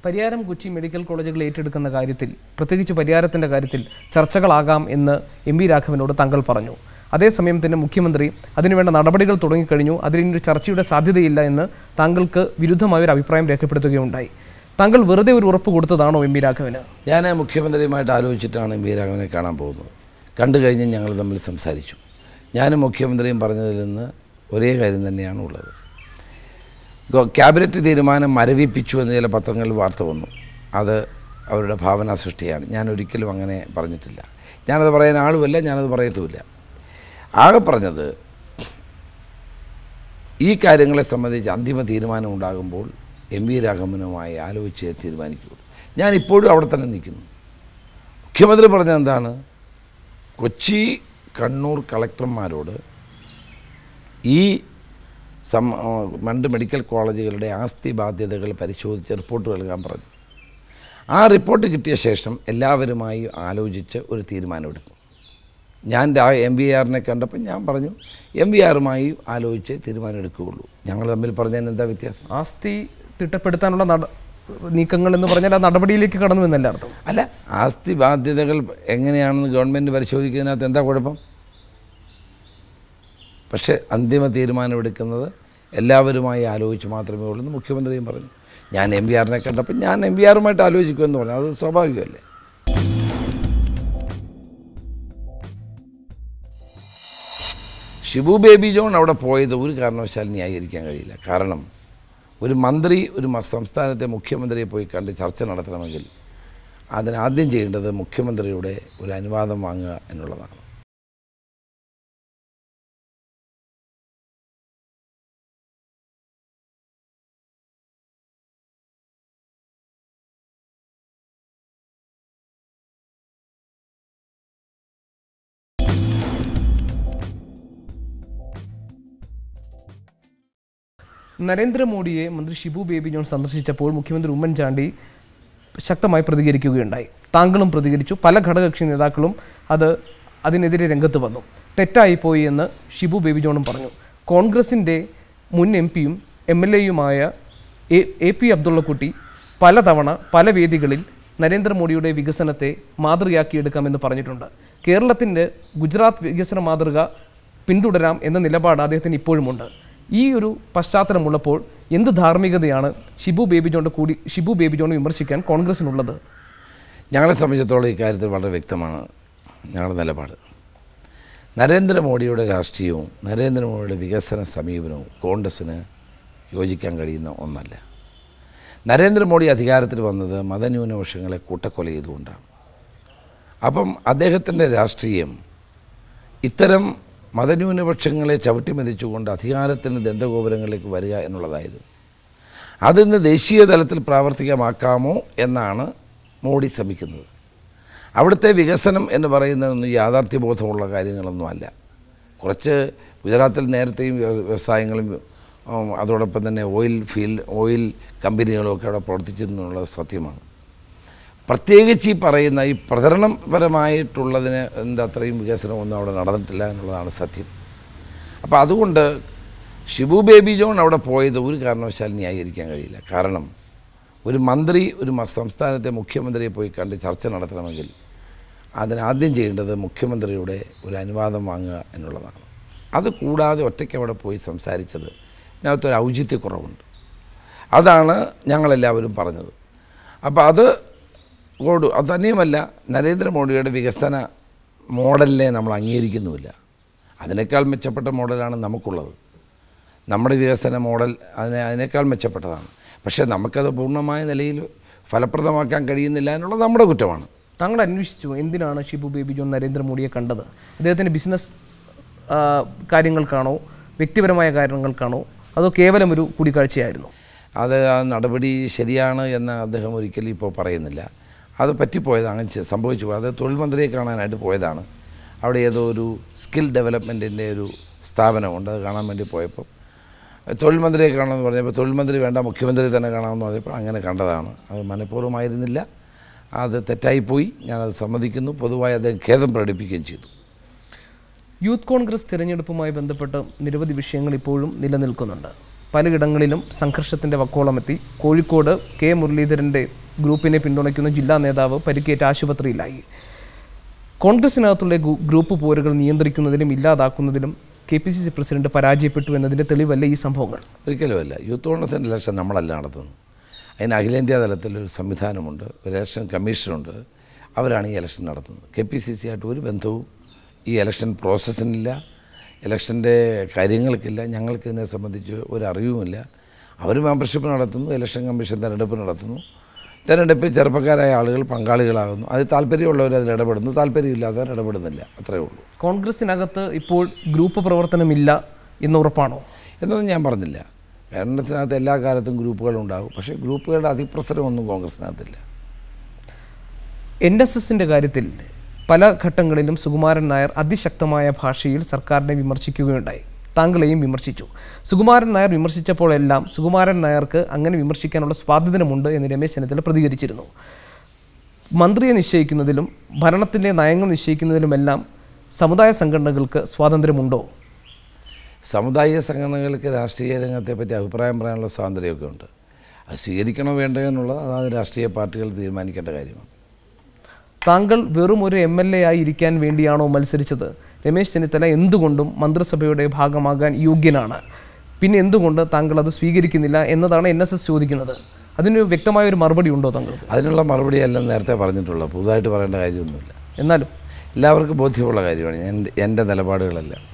Pariyaram Kochi medical കോളേജുകൾ ഏറ്റെടുക്കുന്ന കാര്യത്തിൽ പ്രത്യേകിച്ച് പരിയാരത്തിൻ്റെ കാര്യത്തിൽ ചർച്ചകളാകാം എന്ന് എം.വി. രാഘവനോട് താങ്കൾ പറഞ്ഞു. അതേസമയം തന്നെ മുഖ്യമന്ത്രി അതിനുവേണ്ട നടപടികൾ തുടങ്ങിക്കഴിഞ്ഞു, അതിനൊരു ചർച്ചയുടെ സാധ്യതയില്ല എന്ന് താങ്കൾക്ക് വിരുദ്ധമായൊരു അഭിപ്രായം രേഖപ്പെടുത്തുകയുണ്ടായി. താങ്കൾ വെറുതെ ഒരു ഉറപ്പ് കൊടുത്തതാണോ എം.വി. രാഘവന്? ഞാൻ മുഖ്യമന്ത്രിയുമായിട്ട് ആലോചിച്ചിട്ടാണ് എം.വി. രാഘവനെ കാണാൻ പോകുന്നത്. കണ്ടു കഴിഞ്ഞ് ഞങ്ങൾ തമ്മിൽ സംസാരിച്ചു. ഞാനും മുഖ്യമന്ത്രിയും പറഞ്ഞതിൽ നിന്ന് ഒരേ കാര്യം തന്നെയാണ് ഉള്ളത്. ക്യാബിനറ്റ് തീരുമാനം മരവിപ്പിച്ചു എന്ന് ചില പത്രങ്ങളിൽ വാർത്ത വന്നു. അത് അവരുടെ ഭാവനാ സൃഷ്ടിയാണ്. ഞാൻ ഒരിക്കലും അങ്ങനെ പറഞ്ഞിട്ടില്ല. ഞാനത് പറയാൻ ആളുമല്ല, ഞാനത് പറയത്തുമില്ല. ആകെ പറഞ്ഞത് ഈ കാര്യങ്ങളെ സംബന്ധിച്ച് അന്തിമ തീരുമാനം ഉണ്ടാകുമ്പോൾ എം.വി. രാഘവനുമായി ആലോചിച്ച് തീരുമാനിക്കുകയുള്ളൂ. ഞാനിപ്പോഴും അവിടെ തന്നെ നിൽക്കുന്നു. മുഖ്യമന്ത്രി പറഞ്ഞത് എന്താണ്? കൊച്ചി കണ്ണൂർ കളക്ടർമാരോട് ഈ രണ്ട് മെഡിക്കൽ കോളേജുകളുടെ ആസ്തി ബാധ്യതകൾ പരിശോധിച്ച് റിപ്പോർട്ട് നൽകാൻ പറഞ്ഞു. ആ റിപ്പോർട്ട് കിട്ടിയ ശേഷം എല്ലാവരുമായി ആലോചിച്ച് ഒരു തീരുമാനമെടുക്കും. ഞാൻ എം.വി.ആറിനെ കണ്ടപ്പോൾ ഞാൻ പറഞ്ഞു എം.വി.ആറുമായി ആലോചിച്ച് തീരുമാനമെടുക്കുകയുള്ളൂ. ഞങ്ങൾ തമ്മിൽ പറഞ്ഞതിന് എന്താ വ്യത്യാസം? ആസ്തി തിട്ടപ്പെടുത്താനുള്ള നീക്കങ്ങൾ എന്ന് പറഞ്ഞാൽ ആ നടപടിയിലേക്ക് കടന്നു എന്നല്ല അർത്ഥം. അല്ല, ആസ്തി ബാധ്യതകൾ എങ്ങനെയാണെന്ന് ഗവൺമെൻറ് പരിശോധിക്കുന്നതിനകത്ത് എന്താ കുഴപ്പം? പക്ഷേ അന്തിമ തീരുമാനമെടുക്കുന്നത് എല്ലാവരുമായി ആലോചിച്ച് മാത്രമേ ഉള്ളൂ എന്ന് മുഖ്യമന്ത്രിയും പറഞ്ഞു. ഞാൻ എം.വി.ആറിനെ കണ്ടപ്പോൾ ഞാൻ എം.വി.ആറുമായിട്ട് ആലോചിക്കുമെന്ന് പറഞ്ഞു. അത് സ്വാഭാവികമല്ലേ? ഷിബു ബേബി ജോൺ അവിടെ പോയത് ഒരു കാരണവശാലും ന്യായീകരിക്കാൻ കഴിയില്ല. കാരണം ഒരു മന്ത്രി ഒരു സംസ്ഥാനത്തെ മുഖ്യമന്ത്രിയെ പോയി കണ്ട് ചർച്ച നടത്തണമെങ്കിൽ അതിനാദ്യം ചെയ്യേണ്ടത് മുഖ്യമന്ത്രിയുടെ ഒരു അനുവാദം വാങ്ങുക എന്നുള്ളതാണ്. നരേന്ദ്രമോദിയെ മന്ത്രി ഷിബു ബേബി ജോൺ സന്ദർശിച്ചപ്പോൾ മുഖ്യമന്ത്രി ഉമ്മൻചാണ്ടി ശക്തമായി പ്രതികരിക്കുകയുണ്ടായി. താങ്കളും പ്രതികരിച്ചു. പല ഘടകകക്ഷി നേതാക്കളും അതിനെതിരെ രംഗത്ത് വന്നു. തെറ്റായിപ്പോയി എന്ന് ഷിബു ബേബി ജോണും പറഞ്ഞു. കോൺഗ്രസിൻ്റെ മുൻ എം.പിയും എം.എൽ.എയുമായ എ.പി. അബ്ദുള്ളക്കുട്ടി പലതവണ പല വേദികളിൽ നരേന്ദ്രമോദിയുടെ വികസനത്തെ മാതൃകയാക്കിയെടുക്കാമെന്ന് പറഞ്ഞിട്ടുണ്ട്. കേരളത്തിൻ്റെ ഗുജറാത്ത് വികസന മാതൃക പിന്തുടരാം എന്ന നിലപാട് അദ്ദേഹത്തിന് ഇപ്പോഴുമുണ്ട്. ഈ ഒരു പശ്ചാത്തലമുള്ളപ്പോൾ എന്ത് ധാർമ്മികതയാണ് ഷിബു ബേബി ജോൺ വിമർശിക്കാൻ കോൺഗ്രസിനുള്ളത്? ഞങ്ങളെ സംബന്ധിച്ചിടത്തോളം ഇക്കാര്യത്തിൽ വളരെ വ്യക്തമാണ് ഞങ്ങളുടെ നിലപാട്. നരേന്ദ്രമോദിയുടെ രാഷ്ട്രീയവും നരേന്ദ്രമോദിയുടെ വികസന സമീപനവും കോൺഗ്രസ്സിന് യോജിക്കാൻ കഴിയുന്ന ഒന്നല്ല. നരേന്ദ്രമോദി അധികാരത്തിൽ വന്നത് മതന്യൂനപക്ഷങ്ങളെ കൂട്ടക്കൊല ചെയ്തുകൊണ്ടാണ്. അപ്പം അദ്ദേഹത്തിൻ്റെ രാഷ്ട്രീയം ഇത്തരം മതന്യൂനപക്ഷങ്ങളെ ചവിട്ടിമെതിച്ചുകൊണ്ട് അധികാരത്തിൻ്റെ ദന്തഗോപുരങ്ങളിലേക്ക് വരിക എന്നുള്ളതായിരുന്നു. അതിന്ന് ദേശീയ തലത്തിൽ പ്രാവർത്തികമാക്കാമോ എന്നാണ് മോഡി ശ്രമിക്കുന്നത്. അവിടുത്തെ വികസനം എന്ന് പറയുന്നതൊന്നും യാഥാർത്ഥ്യബോധമുള്ള കാര്യങ്ങളൊന്നുമല്ല. കുറച്ച് ഗുജറാത്തിൽ നേരത്തെയും വ്യവസായങ്ങളും അതോടൊപ്പം തന്നെ ഓയിൽ കമ്പനികളുമൊക്കെ അവിടെ പ്രവർത്തിച്ചിരുന്നുള്ളത് സത്യമാണ്. പ്രത്യേകിച്ച് ഈ പറയുന്ന ഈ പ്രചരണപരമായിട്ടുള്ളതിന് അത്രയും വികസനമൊന്നും അവിടെ നടന്നിട്ടില്ല എന്നുള്ളതാണ് സത്യം. അപ്പോൾ അതുകൊണ്ട് ഷിബു ബേബി ജോൺ അവിടെ പോയത് ഒരു കാരണവശാലും ന്യായീകരിക്കാൻ കഴിയില്ല. കാരണം ഒരു മന്ത്രി ഒരു സംസ്ഥാനത്തെ മുഖ്യമന്ത്രിയെ പോയി കണ്ട് ചർച്ച നടത്തണമെങ്കിൽ അതിനാദ്യം ചെയ്യേണ്ടത് മുഖ്യമന്ത്രിയുടെ ഒരു അനുവാദം വാങ്ങുക എന്നുള്ളതാണ്. അത് കൂടാതെ ഒറ്റയ്ക്ക് അവിടെ പോയി സംസാരിച്ചത് ഇതിനകത്തൊരു ഔചിത്യക്കുറവുണ്ട്. അതാണ് ഞങ്ങളെല്ലാവരും പറഞ്ഞത്. അപ്പോൾ അത് തന്നെയുമല്ല, നരേന്ദ്രമോദിയുടെ വികസന മോഡലിനെ നമ്മൾ അംഗീകരിക്കുന്നുമില്ല. അതിനേക്കാൾ മെച്ചപ്പെട്ട മോഡലാണ് നമുക്കുള്ളത്. നമ്മുടെ വികസന മോഡൽ അതിനേക്കാൾ മെച്ചപ്പെട്ടതാണ്. പക്ഷേ നമുക്കത് പൂർണ്ണമായ നിലയിൽ ഫലപ്രദമാക്കാൻ കഴിയുന്നില്ല എന്നുള്ളത് നമ്മുടെ കുറ്റമാണ്. താങ്കൾ അന്വേഷിച്ചു എന്തിനാണ് ഷിബു ബേബി ജോൺ നരേന്ദ്രമോദിയെ കണ്ടത്? അദ്ദേഹത്തിൻ്റെ ബിസിനസ് കാര്യങ്ങൾക്കാണോ വ്യക്തിപരമായ കാര്യങ്ങൾക്കാണോ അതോ കേവലം ഒരു കൂടിക്കാഴ്ചയായിരുന്നു? അത് ആ നടപടി ശരിയാണ് എന്ന് അദ്ദേഹം ഒരിക്കലും ഇപ്പോൾ പറയുന്നില്ല. അത് പറ്റിപ്പോയതാണ്, സംഭവിച്ചു പോയത്. അത് തൊഴിൽ മന്ത്രിയെ കാണാനായിട്ട് പോയതാണ്. അവിടെ ഏതോ ഒരു സ്കിൽ ഡെവലപ്മെൻറ്റിൻ്റെ ഒരു സ്ഥാപനമുണ്ട്, അത് കാണാൻ വേണ്ടി പോയപ്പോൾ തൊഴിൽ മന്ത്രിയെ കാണാമെന്ന് പറഞ്ഞപ്പോൾ തൊഴിൽ മന്ത്രി വേണ്ട മുഖ്യമന്ത്രി തന്നെ കാണാമെന്ന് പറഞ്ഞപ്പോൾ അങ്ങനെ കണ്ടതാണ്. അത് മനഃപൂർവ്വമായിരുന്നില്ല. അത് തെറ്റായിപ്പോയി. ഞാനത് സമ്മതിക്കുന്നു. പൊതുവായി അദ്ദേഹം ഖേദം പ്രകടിപ്പിക്കുകയും ചെയ്തു. യൂത്ത് കോൺഗ്രസ് തിരഞ്ഞെടുപ്പുമായി ബന്ധപ്പെട്ട് നിരവധി വിഷയങ്ങൾ ഇപ്പോഴും നിലനിൽക്കുന്നുണ്ട്. പലയിടങ്ങളിലും സംഘർഷത്തിൻ്റെ വക്കോളമെത്തി. കോഴിക്കോട് കെ മുരളീധരൻ്റെ ഗ്രൂപ്പിനെ പിന്തുണയ്ക്കുന്ന ജില്ലാ നേതാവ് പരിക്കേറ്റ് ആശുപത്രിയിലായി. കോൺഗ്രസിനകത്തുള്ള ഗ്രൂപ്പ് പോരുകൾ നിയന്ത്രിക്കുന്നതിലും ഇല്ലാതാക്കുന്നതിലും KPCC പ്രസിഡന്റ് പരാജയപ്പെട്ടു എന്നതിൻ്റെ തെളിവല്ല ഈ സംഭവങ്ങൾ? ഒരിക്കലുമല്ല. യൂത്ത് കോൺഗ്രസിൻ്റെ ഇലക്ഷൻ നമ്മളല്ല നടത്തുന്നത്. അതിന് അഖിലേന്ത്യാ തലത്തിലൊരു സംവിധാനമുണ്ട്, ഒരു ഇലക്ഷൻ കമ്മീഷനുണ്ട്. അവരാണ് ഈ ഇലക്ഷൻ നടത്തുന്നത്. KPCC ആയിട്ട് ഒരു ബന്ധവും ഈ ഇലക്ഷൻ പ്രോസസ്സിനില്ല, ഇലക്ഷൻ്റെ കാര്യങ്ങൾക്കില്ല. ഞങ്ങൾക്ക് ഇതിനെ സംബന്ധിച്ച് ഒരു അറിവുമില്ല. അവർ മെമ്പർഷിപ്പ് നടത്തുന്നു, ഇലക്ഷൻ കമ്മീഷൻ തിരഞ്ഞെടുപ്പ് നടത്തുന്നു. തിരഞ്ഞെടുപ്പിൽ ചെറുപ്പക്കാരായ ആളുകൾ പങ്കാളികളാകുന്നു. അത് താല്പര്യമുള്ളവർ അതിൽ ഇടപെടുന്നു, താല്പര്യമില്ലാത്തവർ ഇടപെടുന്നില്ല. അത്രയേ ഉള്ളൂ. കോൺഗ്രസിനകത്ത് ഇപ്പോൾ ഗ്രൂപ്പ് പ്രവർത്തനമില്ല എന്ന് ഉറപ്പാണോ? എന്നൊന്നും ഞാൻ പറഞ്ഞില്ല. കോൺഗ്രസിനകത്ത് എല്ലാ കാലത്തും ഗ്രൂപ്പുകളുണ്ടാകും. പക്ഷേ ഗ്രൂപ്പുകളുടെ അതിപ്രസരമൊന്നും കോൺഗ്രസിനകത്തില്ല. NSSൻ്റെ കാര്യത്തിൽ പല ഘട്ടങ്ങളിലും സുകുമാരൻ നായർ അതിശക്തമായ ഭാഷയിൽ സർക്കാരിനെ വിമർശിക്കുകയുണ്ടായി. താങ്കളെയും വിമർശിച്ചു. സുകുമാരൻ നായർ വിമർശിച്ചപ്പോഴെല്ലാം സുകുമാരൻ നായർക്ക് അങ്ങനെ വിമർശിക്കാനുള്ള സ്വാതന്ത്ര്യമുണ്ട് എന്ന് രമേശ് ചെന്നിത്തല പ്രതികരിച്ചിരുന്നു. മന്ത്രിയെ നിശ്ചയിക്കുന്നതിലും ഭരണത്തിൻ്റെ നയങ്ങൾ നിശ്ചയിക്കുന്നതിലുമെല്ലാം സമുദായ സംഘടനകൾക്ക് സ്വാതന്ത്ര്യമുണ്ടോ? സമുദായ സംഘടനകൾക്ക് രാഷ്ട്രീയ രംഗത്തെപ്പറ്റി അഭിപ്രായം പറയാനുള്ള സ്വാതന്ത്ര്യമൊക്കെ ഉണ്ട്. അത് സ്വീകരിക്കണോ വേണ്ടോ എന്നുള്ളത് അതാത് രാഷ്ട്രീയ പാർട്ടികൾ തീരുമാനിക്കേണ്ട കാര്യമാണ്. താങ്കൾ വെറും ഒരു MLA ആയി ഇരിക്കാൻ വേണ്ടിയാണോ മത്സരിച്ചത്? രമേശ് ചെന്നിത്തല എന്തുകൊണ്ടും മന്ത്രിസഭയുടെ ഭാഗമാകാൻ യോഗ്യനാണ്, പിന്നെ എന്തുകൊണ്ട് താങ്കൾ അത് സ്വീകരിക്കുന്നില്ല എന്നതാണ് NSS ചോദിക്കുന്നത്. അതിന് വ്യക്തമായൊരു മറുപടി ഉണ്ടോ താങ്കൾക്ക്? അതിനുള്ള മറുപടിയെല്ലാം നേരത്തെ പറഞ്ഞിട്ടുള്ളൂ, പുതുതായിട്ട് പറയേണ്ട കാര്യമൊന്നുമില്ല. എന്നാലും എല്ലാവർക്കും ബോധ്യമുള്ള കാര്യമാണ് എൻ്റെ നിലപാടുകളെല്ലാം.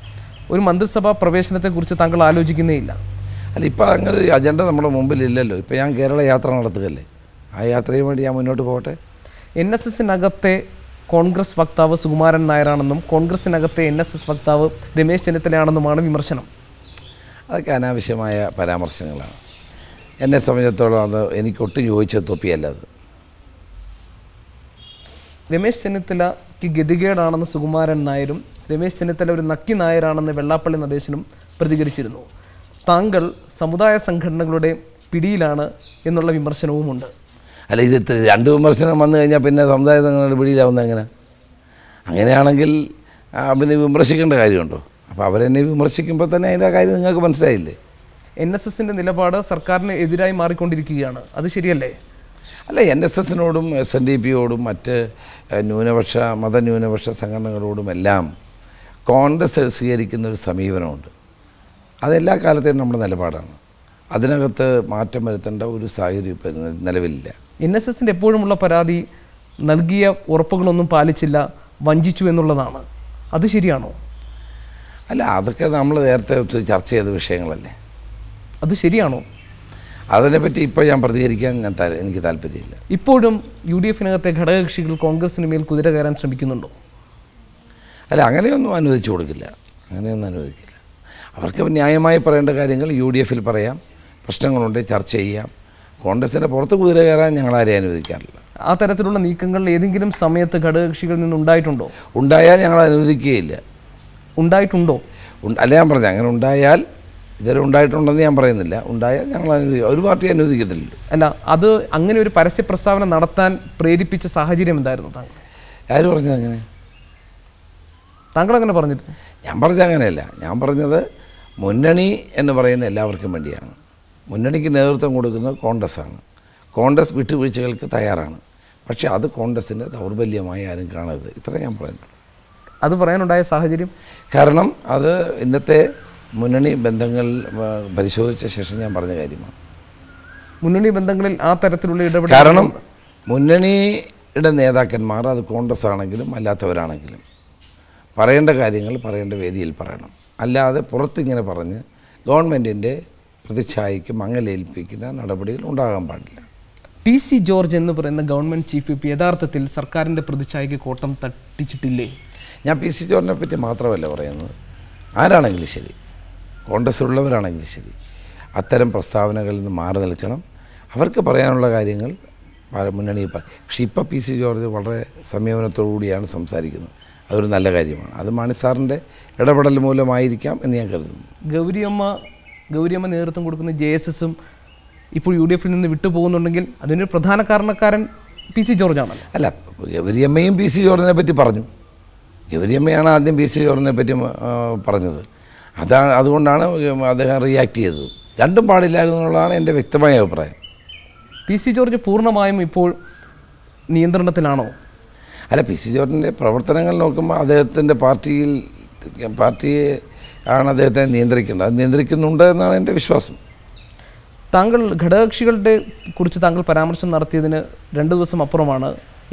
ഒരു മന്ത്രിസഭാ പ്രവേശനത്തെക്കുറിച്ച് താങ്കൾ ആലോചിക്കുന്നേ ഇല്ല? അല്ല, ഇപ്പോൾ അങ്ങനെ ഒരു അജണ്ട നമ്മുടെ മുമ്പിലില്ലല്ലോ. ഇപ്പോൾ ഞാൻ കേരള യാത്ര നടത്തുകയല്ലേ, ആ യാത്രയും വേണ്ടി ഞാൻ മുന്നോട്ട് പോകട്ടെ. NSSനകത്തെ കോൺഗ്രസ് വക്താവ് സുകുമാരൻ നായരാണെന്നും കോൺഗ്രസിനകത്തെ NSS വക്താവ് രമേശ് ചെന്നിത്തലയാണെന്നുമാണ് വിമർശനം. അതൊക്കെ അനാവശ്യമായ പരാമർശങ്ങളാണ്. എന്നെ സംബന്ധിച്ചിടത്തോളം അത് എനിക്കൊട്ടും യോജിച്ച തൊപ്പിയല്ല അത്. രമേശ് ചെന്നിത്തലയ്ക്ക് ഗതികേടാണെന്ന് സുകുമാരൻ നായരും രമേശ് ചെന്നിത്തല ഒരു നക്കി നായരാണെന്ന് വെള്ളാപ്പള്ളി നടേശനും പ്രതികരിച്ചിരുന്നു. താങ്കൾ സമുദായ സംഘടനകളുടെ പിടിയിലാണ് എന്നുള്ള വിമർശനവുമുണ്ട്. അല്ല, ഇത് രണ്ട് വിമർശനം വന്നു കഴിഞ്ഞാൽ പിന്നെ സമുദായ സംഘടനയുടെ പിടിയിലാവുന്നത് എങ്ങനെ? അങ്ങനെയാണെങ്കിൽ പിന്നെ വിമർശിക്കേണ്ട കാര്യമുണ്ടോ? അപ്പോൾ അവരെന്നെ വിമർശിക്കുമ്പോൾ തന്നെ അതിൻ്റെ കാര്യം നിങ്ങൾക്ക് മനസ്സിലായില്ലേ? NSSൻ്റെ നിലപാട് സർക്കാരിന് എതിരായി മാറിക്കൊണ്ടിരിക്കുകയാണ്, അത് ശരിയല്ലേ? അല്ല, NSSനോടും SNDPയോടും മറ്റ് മതന്യൂനപക്ഷ സംഘടനകളോടുമെല്ലാം കോൺഗ്രസ് സ്വീകരിക്കുന്ന ഒരു സമീപനമുണ്ട്. അതെല്ലാ കാലത്തെയും നമ്മുടെ നിലപാടാണ്. അതിനകത്ത് മാറ്റം വരുത്തേണ്ട ഒരു സാഹചര്യം ഇപ്പം നിലവിലില്ല. NSSൻ്റെ എപ്പോഴുമുള്ള പരാതി നൽകിയ ഉറപ്പുകളൊന്നും പാലിച്ചില്ല, വഞ്ചിച്ചു എന്നുള്ളതാണ്. അത് ശരിയാണോ? അല്ല, അതൊക്കെ നമ്മൾ നേരത്തെ ചർച്ച ചെയ്ത വിഷയങ്ങളല്ലേ. അത് ശരിയാണോ? അതിനെപ്പറ്റി ഇപ്പോൾ ഞാൻ പ്രതികരിക്കാൻ എനിക്ക് താല്പര്യമില്ല. ഇപ്പോഴും UDFനകത്തെ ഘടകകക്ഷികൾ കോൺഗ്രസിന് മേൽ കുതിര കയറാൻ ശ്രമിക്കുന്നുണ്ടോ? അല്ല, അങ്ങനെയൊന്നും അനുവദിച്ചു കൊടുക്കില്ല, അങ്ങനെയൊന്നും അനുവദിക്കില്ല. അവർക്ക് ന്യായമായി പറയേണ്ട കാര്യങ്ങൾ UDFൽ പറയാം, പ്രശ്നങ്ങളുണ്ട് ചർച്ച ചെയ്യാം. കോൺഗ്രസിൻ്റെ പുറത്ത് കുതിര കയറാൻ ഞങ്ങളാരെയും അനുവദിക്കാറില്ല. ആ തരത്തിലുള്ള നീക്കങ്ങൾ ഏതെങ്കിലും സമയത്ത് ഘടകകക്ഷികളിൽ നിന്നുണ്ടായിട്ടുണ്ടോ? ഉണ്ടായാൽ ഞങ്ങൾ അനുവദിക്കുകയില്ല. ഉണ്ടായിട്ടുണ്ടോ? അല്ല, ഞാൻ പറഞ്ഞത് അങ്ങനെ ഉണ്ടായാൽ, ഇതുവരെ ഉണ്ടായിട്ടുണ്ടെന്ന് ഞാൻ പറയുന്നില്ല, ഉണ്ടായാൽ ഞങ്ങൾ ഒരു പാർട്ടി അനുവദിക്കത്തില്ല. അല്ല, അത് അങ്ങനെ ഒരു പരസ്യ പ്രസ്താവന നടത്താൻ പ്രേരിപ്പിച്ച സാഹചര്യം എന്തായിരുന്നു താങ്കൾ? ആര് പറഞ്ഞത് അങ്ങനെ? താങ്കൾ അങ്ങനെ പറഞ്ഞിട്ട്? ഞാൻ പറഞ്ഞത് അങ്ങനെയല്ല. ഞാൻ പറഞ്ഞത് മുന്നണി എന്ന് പറയുന്ന എല്ലാവർക്കും വേണ്ടിയാണ്. മുന്നണിക്ക് നേതൃത്വം കൊടുക്കുന്നത് കോൺഗ്രസ്സാണ്. കോൺഗ്രസ് വിട്ടുവീഴ്ചകൾക്ക് തയ്യാറാണ്. പക്ഷേ അത് കോൺഗ്രസിൻ്റെ ദൗർബല്യമായി ആരും കാണരുത്. ഇത്ര ഞാൻ പറയുന്നുള്ളൂ. അത് പറയാനുണ്ടായ സാഹചര്യം? കാരണം അത് ഇന്നത്തെ മുന്നണി ബന്ധങ്ങൾ പരിശോധിച്ച ശേഷം ഞാൻ പറഞ്ഞ കാര്യമാണ്. മുന്നണി ബന്ധങ്ങളിൽ ആ തരത്തിലുള്ള ഇടപെടൽ? കാരണം മുന്നണിയുടെ നേതാക്കന്മാർ, അത് കോൺഗ്രസ് ആണെങ്കിലും അല്ലാത്തവരാണെങ്കിലും, പറയേണ്ട കാര്യങ്ങൾ പറയേണ്ട വേദിയിൽ പറയണം. അല്ലാതെ പുറത്തിങ്ങനെ പറഞ്ഞ് ഗവൺമെൻറ്റിൻ്റെ പ്രതിച്ഛായയ്ക്ക് മങ്ങലേൽപ്പിക്കുന്ന നടപടികൾ ഉണ്ടാകാൻ പാടില്ല. PC ജോർജ് എന്ന് പറയുന്ന ഗവൺമെൻറ് ചീഫ് വിപ്പ് യഥാർത്ഥത്തിൽ സർക്കാരിൻ്റെ പ്രതിച്ഛായയ്ക്ക് കോട്ടം തട്ടിച്ചിട്ടില്ലേ? ഞാൻ PC ജോർജിനെ പറ്റി മാത്രമല്ല പറയുന്നത്, ആരാണെങ്കിലും ശരി, കോൺഗ്രസ് ഉള്ളവരാണെങ്കിലും ശരി, അത്തരം പ്രസ്താവനകളിൽ നിന്ന് മാറി നിൽക്കണം. അവർക്ക് പറയാനുള്ള കാര്യങ്ങൾ മുന്നണി പറയും. പക്ഷേ ഇപ്പോൾ PC ജോർജ് വളരെ സംയമനത്തോടു കൂടിയാണ് സംസാരിക്കുന്നത്. അതൊരു നല്ല കാര്യമാണ്. അത് മാണി സാറിൻ്റെ ഇടപെടൽ മൂലമായിരിക്കാം എന്ന് ഞാൻ കരുതുന്നു. ഗൗരിയമ്മ നേതൃത്വം കൊടുക്കുന്ന JSSും ഇപ്പോൾ UDFൽ നിന്ന് വിട്ടുപോകുന്നുണ്ടെങ്കിൽ അതിനൊരു പ്രധാന കാരണക്കാരൻ PC ജോർജാണല്ലോ. അല്ല, ഗൗരിയമ്മയും PC ജോർജിനെ പറ്റി പറഞ്ഞു. ഗൗരിയമ്മയാണ് ആദ്യം PC ജോർജിനെ പറ്റി പറഞ്ഞത്. അതുകൊണ്ടാണ് അദ്ദേഹം റിയാക്ട് ചെയ്തത്. രണ്ടും പാടില്ലായിരുന്നു എന്നുള്ളതാണ് എൻ്റെ വ്യക്തമായ അഭിപ്രായം. PC ജോർജ് പൂർണ്ണമായും ഇപ്പോൾ നിയന്ത്രണത്തിലാണോ? അല്ല, PC ജോർജിൻ്റെ പ്രവർത്തനങ്ങൾ നോക്കുമ്പോൾ അദ്ദേഹത്തിൻ്റെ പാർട്ടിയെ ആണ് അദ്ദേഹത്തെ നിയന്ത്രിക്കേണ്ടത്. അത് നിയന്ത്രിക്കുന്നുണ്ട് എന്നാണ് എൻ്റെ വിശ്വാസം. താങ്കൾ ഘടകകക്ഷികളുടെ കുറിച്ച് താങ്കൾ പരാമർശം നടത്തിയതിന് 2 ദിവസം അപ്പുറമാണ്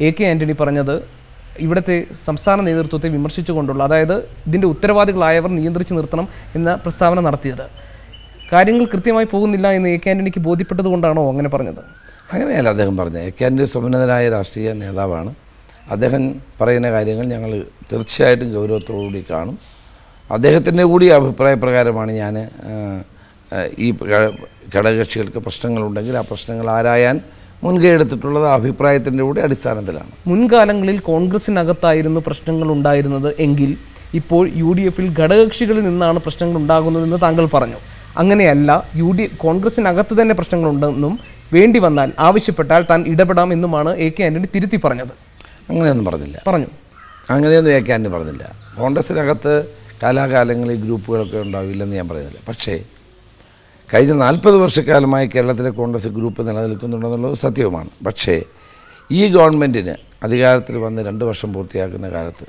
AK ആൻ്റണി പറഞ്ഞത് ഇവിടുത്തെ സംസ്ഥാന നേതൃത്വത്തെ വിമർശിച്ചുകൊണ്ടുള്ള, അതായത് ഇതിൻ്റെ ഉത്തരവാദികളായവർ നിയന്ത്രിച്ച് നിർത്തണം എന്ന പ്രസ്താവന നടത്തിയത്. കാര്യങ്ങൾ കൃത്യമായി പോകുന്നില്ല എന്ന് AK ആൻ്റണിക്ക് ബോധ്യപ്പെട്ടതുകൊണ്ടാണോ അങ്ങനെ പറഞ്ഞത്? അങ്ങനെയല്ല അദ്ദേഹം പറഞ്ഞത്. AK ആൻ്റണി സമ്പന്നനായ രാഷ്ട്രീയ നേതാവാണ്. അദ്ദേഹം പറയുന്ന കാര്യങ്ങൾ ഞങ്ങൾ തീർച്ചയായിട്ടും ഗൗരവത്തോടുകൂടി കാണും. അദ്ദേഹത്തിൻ്റെ കൂടി അഭിപ്രായ പ്രകാരമാണ് ഞാൻ ഈ ഘടകകക്ഷികൾക്ക് പ്രശ്നങ്ങളുണ്ടെങ്കിൽ ആ പ്രശ്നങ്ങൾ ആരായാൻ മുൻകൈ എടുത്തിട്ടുള്ളത് അഭിപ്രായത്തിൻ്റെ കൂടി അടിസ്ഥാനത്തിലാണ്. മുൻകാലങ്ങളിൽ കോൺഗ്രസിനകത്തായിരുന്നു പ്രശ്നങ്ങൾ ഉണ്ടായിരുന്നത് എങ്കിൽ ഇപ്പോൾ UDFൽ ഘടകകക്ഷികളിൽ നിന്നാണ് പ്രശ്നങ്ങൾ ഉണ്ടാകുന്നതെന്ന് താങ്കൾ പറഞ്ഞു. അങ്ങനെയല്ല, കോൺഗ്രസിനകത്ത് തന്നെ പ്രശ്നങ്ങളുണ്ടെന്നും വേണ്ടി വന്നാൽ ആവശ്യപ്പെട്ടാൽ താൻ ഇടപെടാം എന്നുമാണ് AK ആൻ്റണി തിരുത്തി പറഞ്ഞത്. അങ്ങനെയൊന്നും പറഞ്ഞു. അങ്ങനെയൊന്നും AK ആൻ്റണി പറഞ്ഞില്ല. കോൺഗ്രസിനകത്ത് കാലാകാലങ്ങളിൽ ഗ്രൂപ്പുകളൊക്കെ ഉണ്ടാവില്ലെന്ന് ഞാൻ പറയുന്നില്ല. പക്ഷേ കഴിഞ്ഞ 40 വർഷക്കാലമായി കേരളത്തിലെ കോൺഗ്രസ് ഗ്രൂപ്പ് നിലനിൽക്കുന്നുണ്ടെന്നുള്ളത് സത്യവുമാണ്. പക്ഷേ ഈ ഗവൺമെൻറ്റിന് അധികാരത്തിൽ വന്ന് 2 വർഷം പൂർത്തിയാക്കുന്ന കാലത്ത്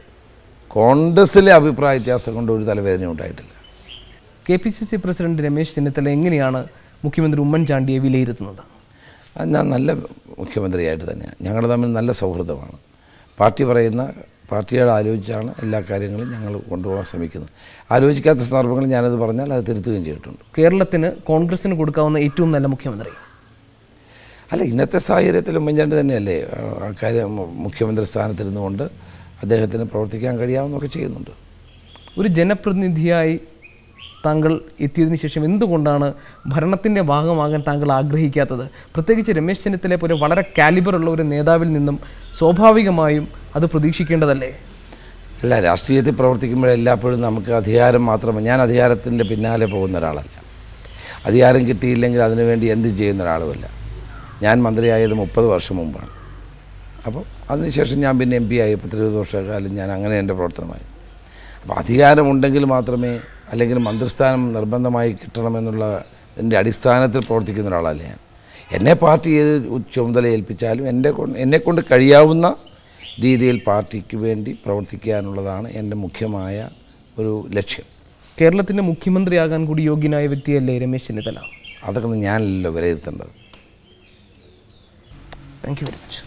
കോൺഗ്രസിലെ അഭിപ്രായ വ്യത്യാസം കൊണ്ട് ഒരു തലവേദന ഉണ്ടായിട്ടില്ല. KPCC പ്രസിഡന്റ് രമേശ് ചെന്നിത്തല എങ്ങനെയാണ് മുഖ്യമന്ത്രി ഉമ്മൻചാണ്ടിയെ വിലയിരുത്തുന്നത്? ഞാൻ നല്ല മുഖ്യമന്ത്രിയായിട്ട് തന്നെയാണ്. ഞങ്ങൾ തമ്മിൽ നല്ല സൗഹൃദമാണ്. പാർട്ടിയോട് ആലോചിച്ചാണ് എല്ലാ കാര്യങ്ങളും ഞങ്ങൾ കൊണ്ടുപോകാൻ ശ്രമിക്കുന്നത്. ആലോചിക്കാത്ത സന്ദർഭങ്ങളിൽ ഞാനത് പറഞ്ഞാൽ അത് തിരുത്തുകയും ചെയ്തിട്ടുണ്ട്. കേരളത്തിന് കോൺഗ്രസിന് കൊടുക്കാവുന്ന ഏറ്റവും നല്ല മുഖ്യമന്ത്രി അല്ല, ഇന്നത്തെ സാഹചര്യത്തിൽ ഉമ്മൻചാണ്ടി തന്നെയല്ലേ ആ കാര്യം മുഖ്യമന്ത്രി സ്ഥാനത്തിരുന്നുകൊണ്ട് അദ്ദേഹത്തിന് പ്രവർത്തിക്കാൻ കഴിയാവുന്നതൊക്കെ ചെയ്യുന്നുണ്ട്. ഒരു ജനപ്രതിനിധിയായി താങ്കൾ എത്തിയതിനു ശേഷം എന്തുകൊണ്ടാണ് ഭരണത്തിൻ്റെ ഭാഗമാകാൻ താങ്കൾ ആഗ്രഹിക്കാത്തത്? പ്രത്യേകിച്ച് രമേശ് ചെന്നിത്തലയെ പോലെ വളരെ കാലിബറുള്ള ഒരു നേതാവിൽ നിന്നും സ്വാഭാവികമായും അത് പ്രതീക്ഷിക്കേണ്ടതല്ലേ? അല്ല, രാഷ്ട്രീയത്തിൽ പ്രവർത്തിക്കുമ്പോഴെല്ലാപ്പോഴും നമുക്ക് അധികാരം മാത്രമേ, ഞാൻ അധികാരത്തിൻ്റെ പിന്നാലെ പോകുന്ന ഒരാളല്ല. അധികാരം കിട്ടിയില്ലെങ്കിൽ അതിനുവേണ്ടി എന്ത് ചെയ്യുന്ന ഒരാളുമല്ല. ഞാൻ മന്ത്രിയായത് 30 വർഷം മുമ്പാണ്. അപ്പോൾ അതിനുശേഷം ഞാൻ പിന്നെ MP ആയി 10-20 വർഷക്കാലം ഞാൻ അങ്ങനെ എൻ്റെ പ്രവർത്തനമായി. അപ്പോൾ അധികാരമുണ്ടെങ്കിൽ മാത്രമേ, അല്ലെങ്കിൽ മന്ത്രിസ്ഥാനം നിർബന്ധമായി കിട്ടണമെന്നുള്ള എൻ്റെ അടിസ്ഥാനത്തിൽ പ്രവർത്തിക്കുന്ന ഒരാളല്ല ഞാൻ. എന്നെ പാർട്ടി ഏത് ചുമതല ഏൽപ്പിച്ചാലും എന്നെക്കൊണ്ട് കഴിയാവുന്ന രീതിയിൽ പാർട്ടിക്ക് വേണ്ടി പ്രവർത്തിക്കാനുള്ളതാണ് എൻ്റെ മുഖ്യമായ ഒരു ലക്ഷ്യം. കേരളത്തിൻ്റെ മുഖ്യമന്ത്രിയാകാൻ കൂടി യോഗ്യനായ വ്യക്തിയല്ലേ രമേശ് ചെന്നിത്തല? അതൊക്കെ ഞാനല്ലല്ലോ വിലയിരുത്തേണ്ടത്. Thank you very much.